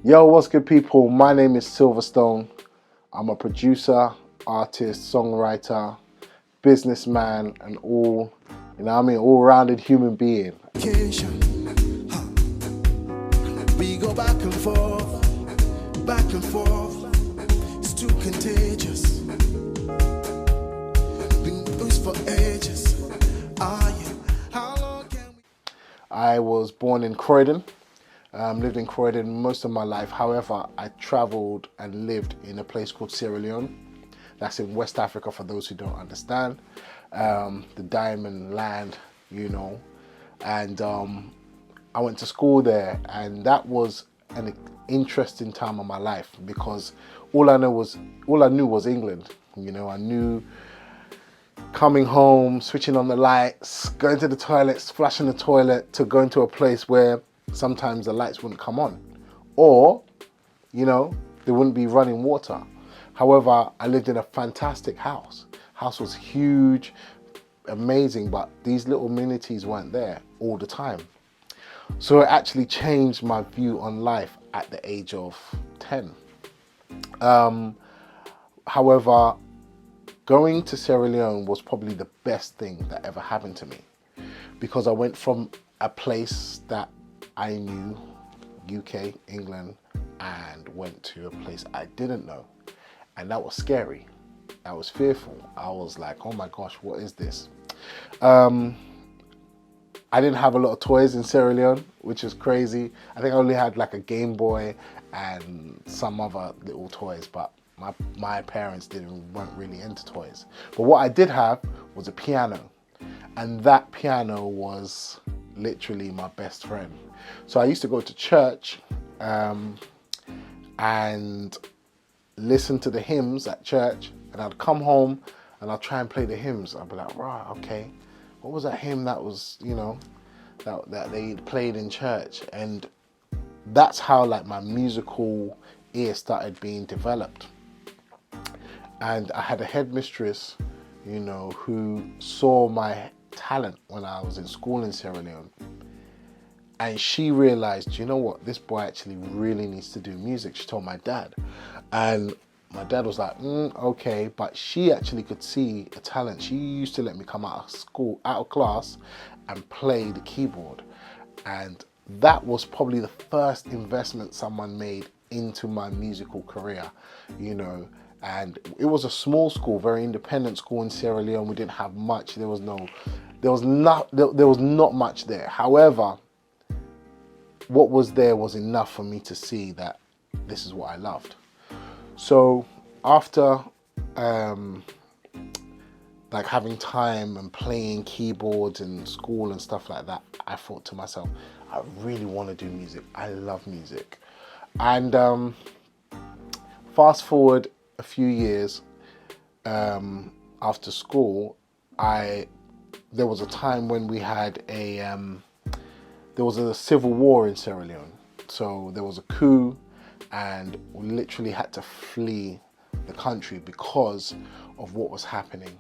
Yo, what's good, people? My name is Silvastone. I'm a producer, artist, songwriter, businessman, and all-rounded human being. We go back and forth, back and forth. It's too contagious. Been loose for ages. How long can we? I was born in Croydon. Lived in Croydon most of my life. However, I traveled and lived in a place called Sierra Leone. That's in West Africa, for those who don't understand. The diamond land, And I went to school there, and that was an interesting time of my life because all I knew was England. I knew coming home, switching on the lights, going to the toilets, flushing the toilet, to going to a place where sometimes the lights wouldn't come on, or, there wouldn't be running water. However, I lived in a fantastic house. House was huge, amazing, but these little amenities weren't there all the time. So it actually changed my view on life at the age of 10. However, going to Sierra Leone was probably the best thing that ever happened to me, because I went from a place that I knew, UK, England, and went to a place I didn't know. And that was scary. That was fearful. I was like, oh my gosh, what is this? I didn't have a lot of toys in Sierra Leone, which is crazy. I think I only had like a Game Boy and some other little toys, but my parents weren't really into toys. But what I did have was a piano. And that piano was literally my best friend. So I used to go to church and listen to the hymns at church, and I'd come home and I'd try and play the hymns. I'd be like, right, okay, what was that hymn that was, that they played in church? And that's how like my musical ear started being developed. And I had a headmistress, who saw my talent when I was in school in Sierra Leone. And she realized, this boy actually really needs to do music. She told my dad. And my dad was like, okay. But she actually could see a talent. She used to let me come out of class, and play the keyboard. And that was probably the first investment someone made into my musical career, And it was a small school, very independent school in Sierra Leone. We didn't have much. There was not much there. However, what was there was enough for me to see that this is what I loved. So after like having time and playing keyboards in school and stuff like that, I thought to myself, I really want to do music. I love music. And fast forward a few years after school, there was a time when we had there was a civil war in Sierra Leone. So there was a coup, and we literally had to flee the country because of what was happening.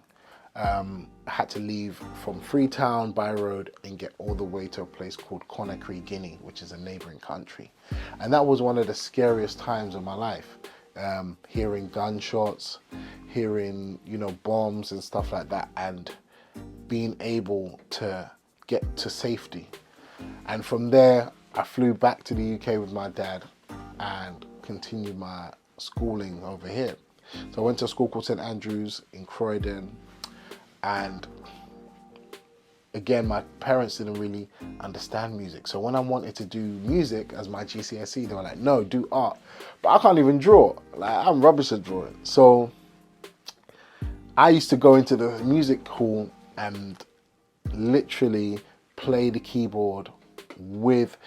I had to leave from Freetown by road and get all the way to a place called Conakry, Guinea, which is a neighboring country. And that was one of the scariest times of my life. Hearing gunshots, hearing, bombs and stuff like that, and being able to get to safety. And from there, I flew back to the UK with my dad and continued my schooling over here. So I went to a school called St. Andrews in Croydon. And again, my parents didn't really understand music. So when I wanted to do music as my GCSE, they were like, no, do art. But I can't even draw. Like, I'm rubbish at drawing. So I used to go into the music hall and literally play the keyboard with,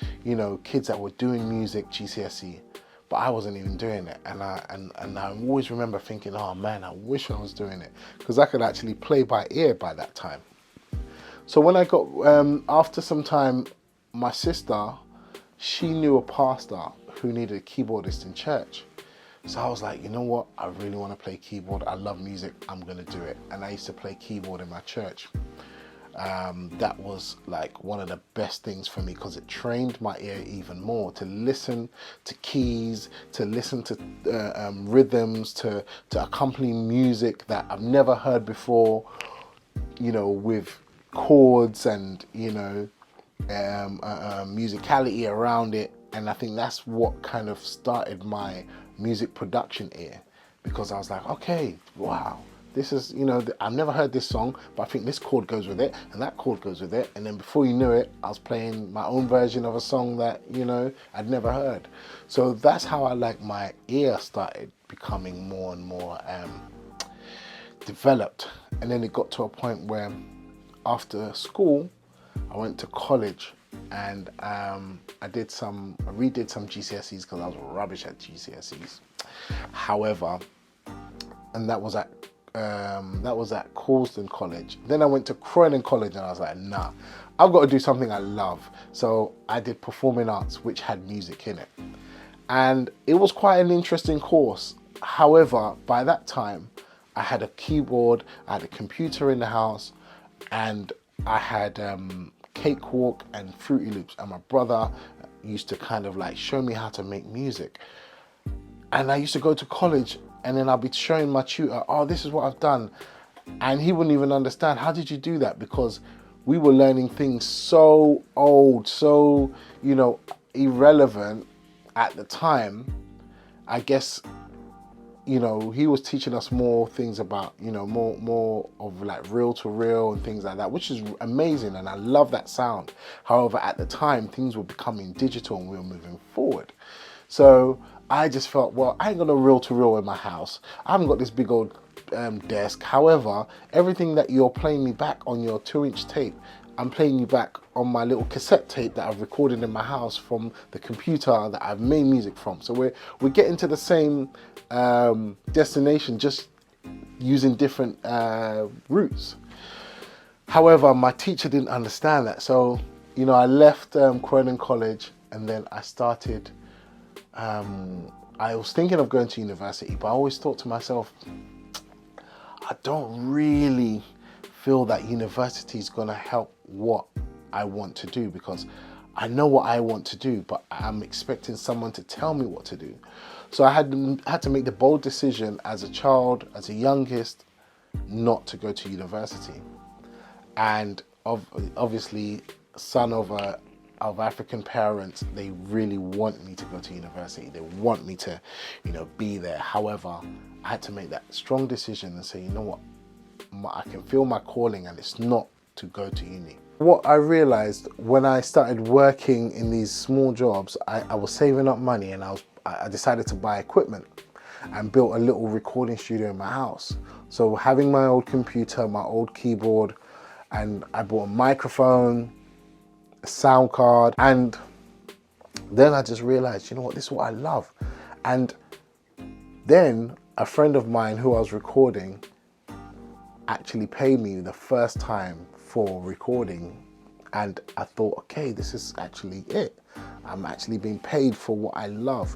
kids that were doing music GCSE, but I wasn't even doing it. And I always remember thinking, oh man, I wish I was doing it, because I could actually play by ear by that time. So when I got, after some time, my sister, she knew a pastor who needed a keyboardist in church. So I was like, you know what? I really want to play keyboard. I love music. I'm going to do it. And I used to play keyboard in my church. That was like one of the best things for me because it trained my ear even more to listen to keys, to listen to rhythms, to accompany music that I've never heard before, you know, with chords and, you know, musicality around it. And I think that's what kind of started my music production ear, because I was like, okay, wow, this is, you know, I've never heard this song, but I think this chord goes with it and that chord goes with it. And then before you knew it, I was playing my own version of a song that, you know, I'd never heard. So that's how I like my ear started becoming more and more developed. And then it got to a point where after school, I went to college and I redid some GCSEs because I was rubbish at GCSEs. However, and that was at Causden College. Then I went to Croydon College and I was like, nah, I've got to do something I love. So I did performing arts, which had music in it. And it was quite an interesting course. However, by that time, I had a keyboard, I had a computer in the house, and I had Cakewalk and Fruity Loops, and my brother used to kind of like show me how to make music. And I used to go to college and then I'll be showing my tutor, oh, this is what I've done. And he wouldn't even understand, how did you do that? Because we were learning things so old, so, you know, irrelevant at the time. I guess, you know, he was teaching us more things about, you know, more of like reel to reel and things like that, which is amazing. And I love that sound. However, at the time, things were becoming digital and we were moving forward. So I just felt, well, I ain't got no reel to reel in my house. I haven't got this big old desk. However, everything that you're playing me back on your 2-inch tape, I'm playing you back on my little cassette tape that I've recorded in my house from the computer that I've made music from. So we're getting to the same destination, just using different routes. However, my teacher didn't understand that. So, you know, I left Croydon College and then I started, I was thinking of going to university, but I always thought to myself, I don't really feel that university is going to help what I want to do, because I know what I want to do, but I'm expecting someone to tell me what to do. So I had to make the bold decision as a child, as a youngest, not to go to university. And obviously, son of African parents, they really want me to go to university. They want me to, you know, be there. However, I had to make that strong decision and say, you know what, I can feel my calling and it's not to go to uni. What I realized when I started working in these small jobs, I was saving up money and I decided to buy equipment and built a little recording studio in my house. So having my old computer, my old keyboard, and I bought a microphone, a sound card, and then I just realized, you know what, this is what I love. And then a friend of mine who I was recording actually paid me the first time for recording, and I thought, okay, this is actually it. I'm actually being paid for what I love.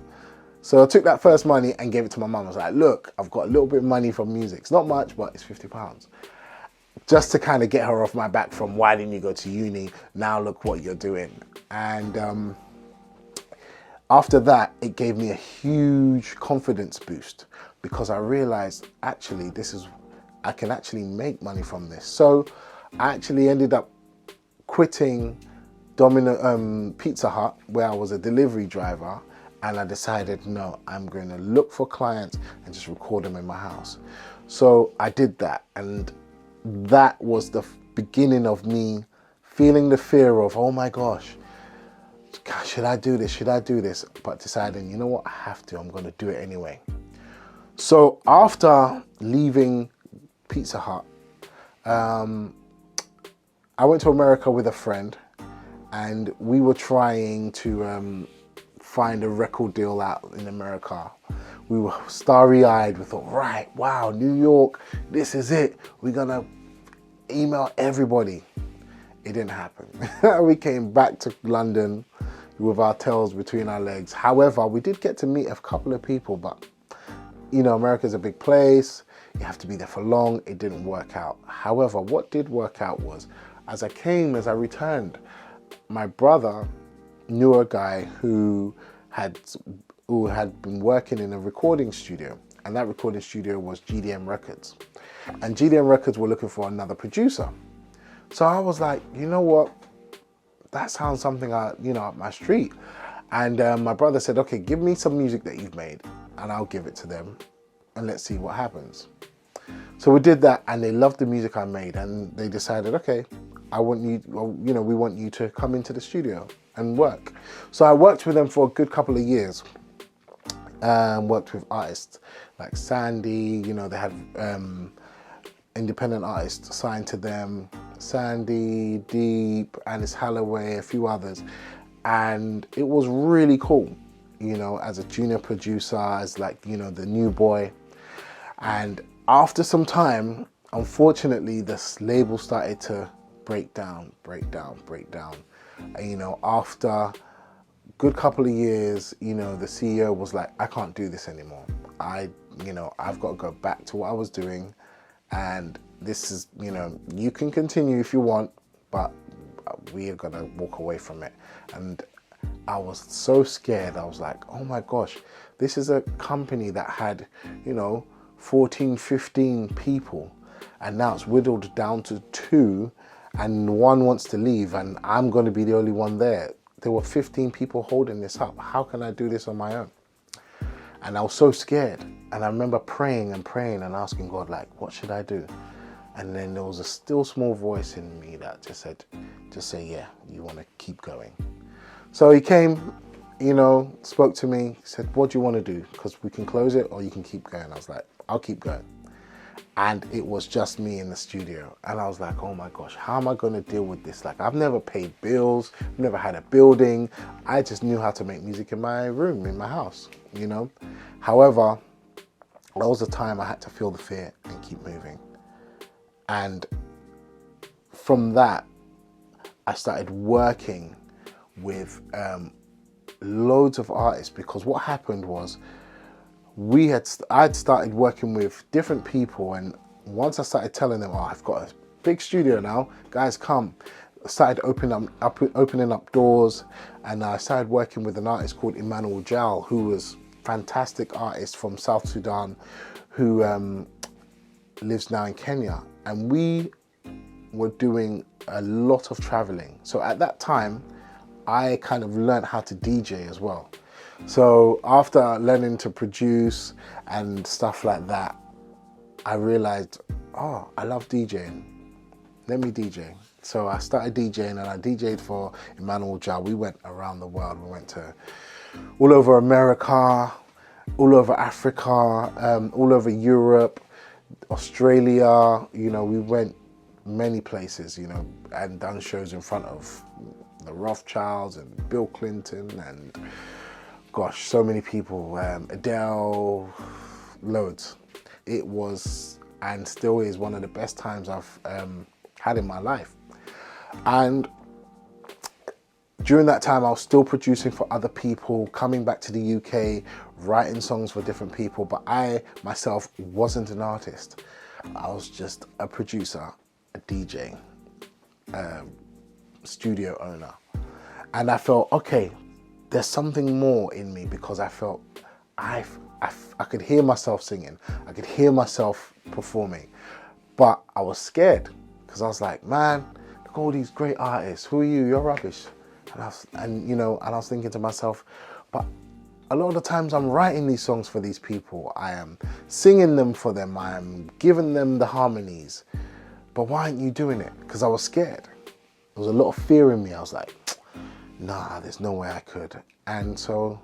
So I took that first money and gave it to my mum. I was like, look, I've got a little bit of money from music. It's not much, but it's £50. Just to kind of get her off my back from, why didn't you go to uni? Now look what you're doing. And after that, it gave me a huge confidence boost, because I realized, actually, I can actually make money from this. So I actually ended up quitting Pizza Hut, where I was a delivery driver, and I decided, no, I'm going to look for clients and just record them in my house. So I did that, and that was the beginning of me feeling the fear of, oh my gosh, should I do this? Should I do this? But deciding, you know what, I have to, I'm going to do it anyway. So after leaving Pizza Hut, I went to America with a friend, and we were trying to find a record deal out in America. We were starry-eyed. We thought, right, wow, New York, this is it. We're gonna email everybody. It didn't happen. We came back to London with our tails between our legs. However, we did get to meet a couple of people, but you know, America's a big place. You have to be there for long. It didn't work out. However, what did work out was as I returned, my brother knew a guy who had been working in a recording studio, and that recording studio was GDM Records. And GDM Records were looking for another producer. So I was like, you know what? That sounds something up my street. And my brother said, okay, give me some music that you've made and I'll give it to them and let's see what happens. So we did that, and they loved the music I made, and they decided, okay, we want you to come into the studio and work. So I worked with them for a good couple of years. Worked with artists like Sandy, they had independent artists signed to them, Sandy, Deep, Alice Holloway, a few others. And it was really cool, as a junior producer, as the new boy. And after some time, unfortunately, this label started to break down. After a good couple of years, the CEO was like, I can't do this anymore. I've got to go back to what I was doing. And this is, you can continue if you want, but we are going to walk away from it. And I was so scared. I was like, oh my gosh, this is a company that had, 14, 15 people, and now it's whittled down to 2, and one wants to leave, and I'm going to be the only one there. There were 15 people holding this up. How can I do this on my own? And I was so scared. And I remember praying and asking God, what should I do? And then there was a still small voice in me that just said, yeah, you want to keep going. So he came, spoke to me, said, what do you want to do? Because we can close it or you can keep going. I was like, I'll keep going. And it was just me in the studio. And I was like, oh my gosh, how am I going to deal with this? I've never paid bills, never had a building. I just knew how to make music in my room, in my house, However, that was the time I had to feel the fear and keep moving. And from that, I started working with loads of artists, because what happened was I'd started working with different people, and once I started telling them, I've got a big studio now, guys come, I started opening up doors, and I started working with an artist called Gill, who was a fantastic artist from South Sudan, who lives now in Kenya, and we were doing a lot of traveling. So at that time, I kind of learned how to DJ as well. So after learning to produce and stuff like that, I realized, I love DJing. Let me DJ. So I started DJing, and I DJed for Gill. We went around the world. We went to all over America, all over Africa, all over Europe, Australia. We went many places, and done shows in front of the Rothschilds and Bill Clinton and gosh, so many people, Adele, loads. It was, and still is, one of the best times I've had in my life. And during that time, I was still producing for other people, coming back to the UK, writing songs for different people, but I myself wasn't an artist. I was just a producer, a DJ, studio owner. And I felt, okay, there's something more in me, because I felt I could hear myself singing, I could hear myself performing, but I was scared, because I was like, man, look at all these great artists. Who are you? You're rubbish. And I was thinking to myself, but a lot of the times I'm writing these songs for these people. I am singing them for them. I am giving them the harmonies. But why aren't you doing it? Because I was scared. There was a lot of fear in me. I was like, nah, there's no way I could. And so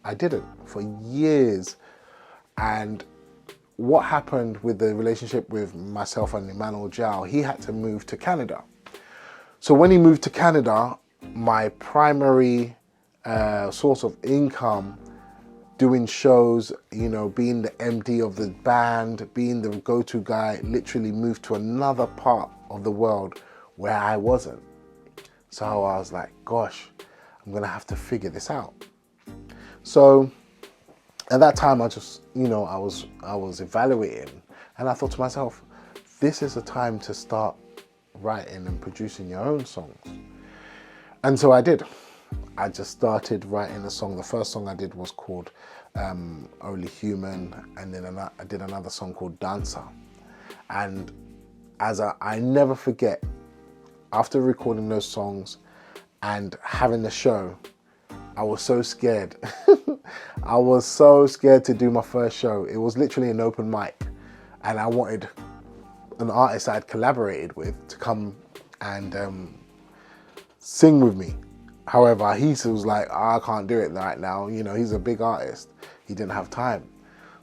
I didn't for years. And what happened with the relationship with myself and Gill, he had to move to Canada. So when he moved to Canada, my primary source of income, doing shows, being the MD of the band, being the go-to guy, literally moved to another part of the world where I wasn't. So I was like, gosh, I'm gonna have to figure this out. So at that time, I just, I was evaluating, and I thought to myself, this is a time to start writing and producing your own songs. And so I did. I just started writing a song. The first song I did was called Only Human, and then I did another song called Dancer. And I never forget, after recording those songs and having the show, I was so scared. I was so scared to do my first show. It was literally an open mic, and I wanted an artist I'd collaborated with to come and sing with me. However, he was like, I can't do it right now. You know, he's a big artist. He didn't have time.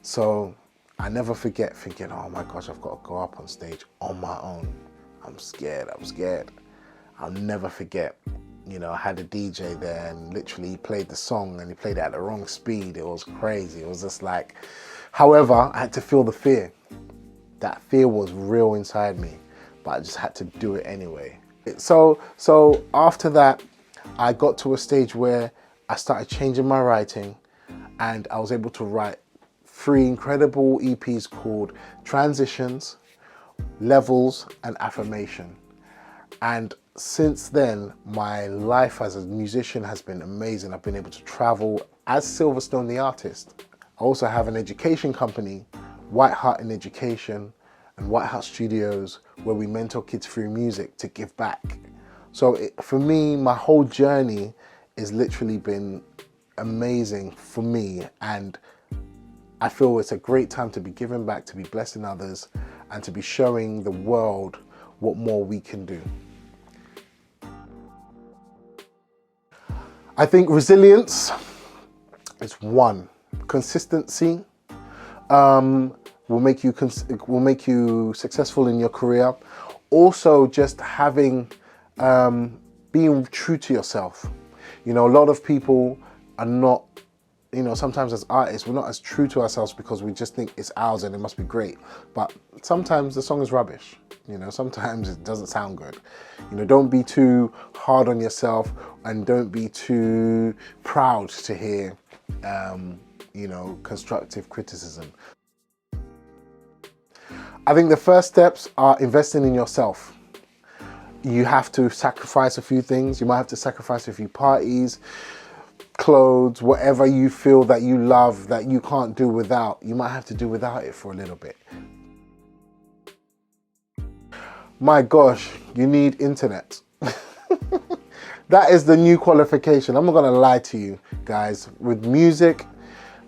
So I never forget thinking, oh my gosh, I've got to go up on stage on my own. I'm scared. I'll never forget. You know, I had a DJ there and literally he played the song and he played it at the wrong speed. It was crazy. It was just like, however, I had to feel the fear. That fear was real inside me, but I just had to do it anyway. So after that, I got to a stage where I started changing my writing, and I was able to write 3 incredible EPs called Transitions, Levels, and Affirmation. And since then, my life as a musician has been amazing. I've been able to travel as Silvastone the artist. I also have an education company, White Heart in Education and White Heart Studios, where we mentor kids through music to give back. So for me, my whole journey has literally been amazing for me, and I feel it's a great time to be giving back, to be blessing others, and to be showing the world what more we can do. I think resilience is one. Consistency will make you successful in your career. Also, just having being true to yourself. You know, a lot of people are not, you know, sometimes as artists, we're not as true to ourselves because we just think it's ours and it must be great. But sometimes the song is rubbish. You know, sometimes it doesn't sound good. You know, don't be too hard on yourself, and don't be too proud to hear, you know, constructive criticism. I think the first steps are investing in yourself. You have to sacrifice a few things. You might have to sacrifice a few parties, clothes, whatever you feel that you love that you can't do without. You might have to do without it for a little bit. My gosh, you need internet. That is the new qualification. I'm not gonna lie to you guys. With music,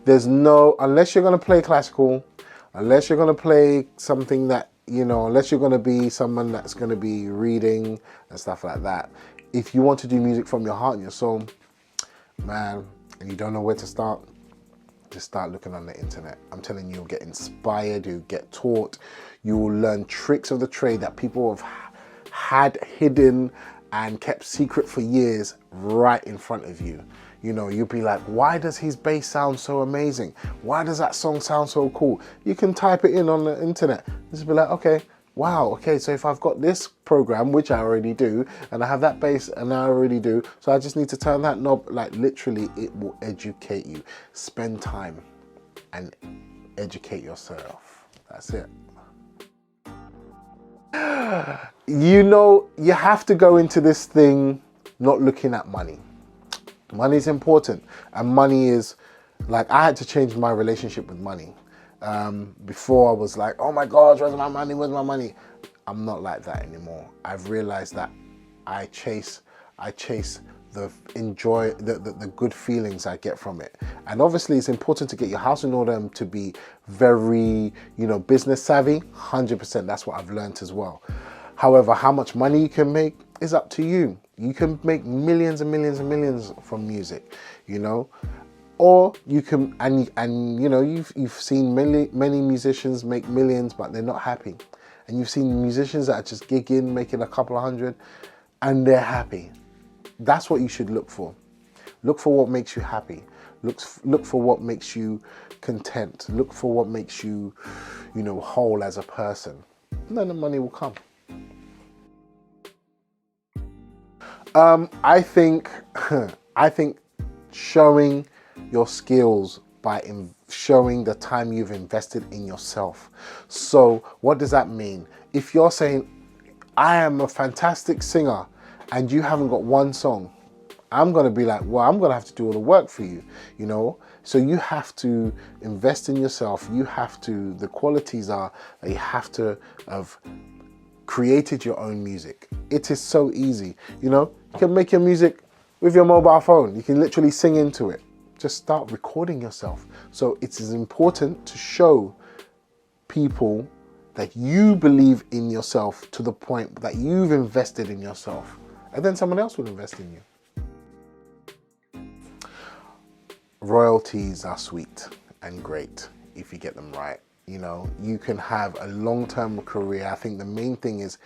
there's no, unless you're gonna play classical, unless you're gonna play something that, you know, unless you're gonna be someone that's gonna be reading and stuff like that. If you want to do music from your heart and your soul, man, and you don't know where to start, just start looking on the internet. I'm telling you, you'll get inspired, you'll get taught, you will learn tricks of the trade that people have had hidden and kept secret for years right in front of you. You know, you'll be like, why does his bass sound so amazing? Why does that song sound so cool? You can type it in on the internet. Just be like, okay, wow, okay, so if I've got this program, which I already do, and I have that bass and I already do, so I just need to turn that knob. Like literally, it will educate you. Spend time and educate yourself. That's it. You know, you have to go into this thing not looking at money. Money is important, and money is, like, I had to change my relationship with money. Before I was like, oh my gosh, where's my money, where's my money? I'm not like that anymore. I've realized that I chase the good feelings I get from it. And obviously it's important to get your house in order and to be very, you know, business savvy, 100%, that's what I've learned as well. However, how much money you can make is up to you. You can make millions and millions and millions from music, you know, or you can, and you know, you've seen many musicians make millions, but they're not happy. And you've seen musicians that are just gigging, making a couple of hundred, and they're happy. That's what you should look for. Look for what makes you happy. Look for what makes you content. Look for what makes you, you know, whole as a person. And then the money will come. I think showing your skills by showing the time you've invested in yourself. So what does that mean? If you're saying, I am a fantastic singer and you haven't got one song, I'm going to be like, well, I'm going to have to do all the work for you, you know? So you have to invest in yourself. You have to, the qualities are that you have to have created your own music. It is so easy, you know? You can make your music with your mobile phone. You can literally sing into it. Just start recording yourself. So it is important to show people that you believe in yourself to the point that you've invested in yourself, and then someone else will invest in you. Royalties are sweet and great if you get them right. You know, you can have a long-term career. I think the main thing is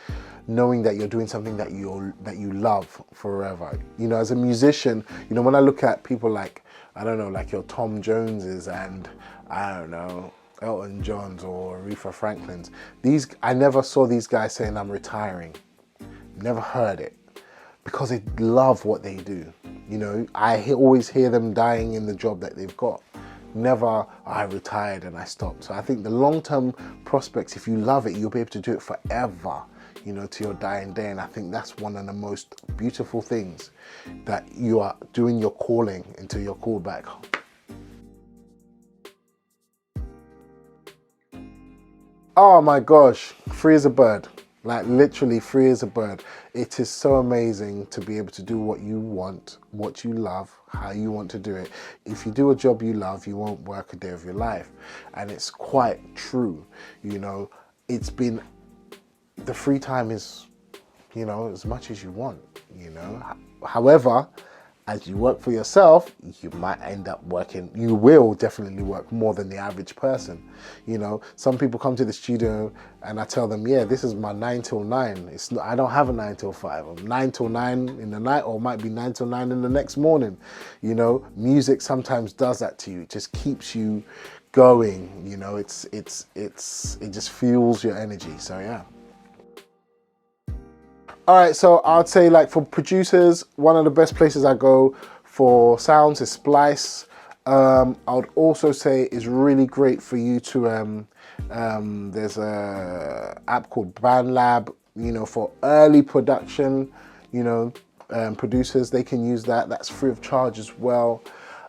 knowing that you're doing something that you love forever. You know, as a musician, you know, when I look at people like, I don't know, like your Tom Joneses and I don't know, Elton Johns or Aretha Franklin's, I never saw these guys saying I'm retiring. Never heard it, because they love what they do. You know, I always hear them dying in the job that they've got. Never, I retired and I stopped. So I think the long-term prospects, if you love it, you'll be able to do it forever, you know, to your dying day. And I think that's one of the most beautiful things, that you are doing your calling until you're called back. Oh my gosh, free as a bird. Like literally free as a bird. It is so amazing to be able to do what you want, what you love, how you want to do it. If you do a job you love, you won't work a day of your life. And it's quite true. You know, it's been, the free time is, you know, as much as you want, you know. However, as you work for yourself, you might end up working, you will definitely work more than the average person. You know, some people come to the studio and I tell them, yeah, this is my 9 till 9. It's not, I don't have a 9 till 5. I'm 9 till 9 in the night, or it might be 9 till 9 in the next morning. You know, music sometimes does that to you. It just keeps you going. You know, it just fuels your energy. So yeah. All right, so I'd say, like, for producers, one of the best places I go for sounds is Splice. I would also say is really great for you to, there's a app called BandLab, you know, for early production, you know, producers, they can use that. That's free of charge as well.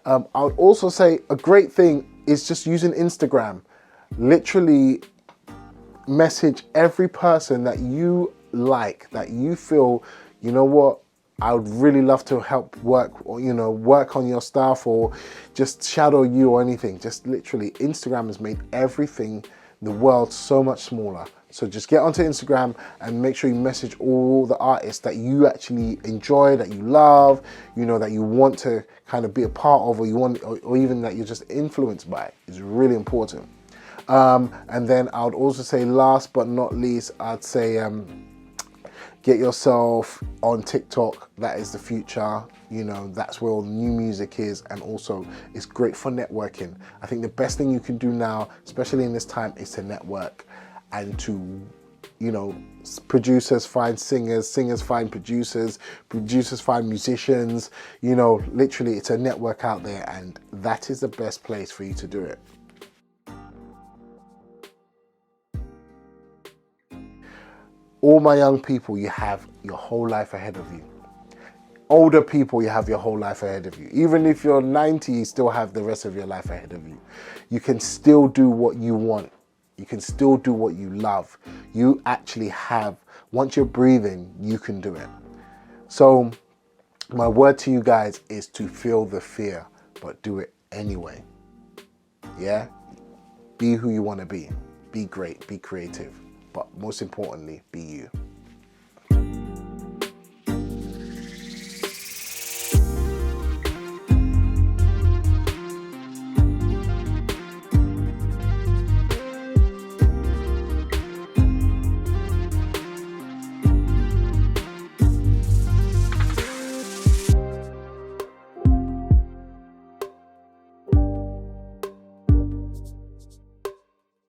I would also say a great thing is just using Instagram. Literally message every person that you like, that you feel, you know what, I would really love to help work, or, you know, work on your stuff, or just shadow you or anything. Just literally, Instagram has made everything, the world, so much smaller. So just get onto Instagram and make sure you message all the artists that you actually enjoy, that you love, you know, that you want to kind of be a part of, or you want, or even that you're just influenced by. It's really important. And then I would also say, last but not least, I'd say get yourself on TikTok. That is the future. You know, that's where all the new music is, and also it's great for networking. I think the best thing you can do now, especially in this time, is to network and to, you know, producers find singers, singers find producers, producers find musicians. You know, literally it's a network out there, and that is the best place for you to do it. All my young people, you have your whole life ahead of you. Older people, you have your whole life ahead of you. Even if you're 90, you still have the rest of your life ahead of you. You can still do what you want. You can still do what you love. You actually have, once you're breathing, you can do it. So my word to you guys is to feel the fear, but do it anyway. Yeah? Be who you want to be. Be great, be creative. But most importantly, be you.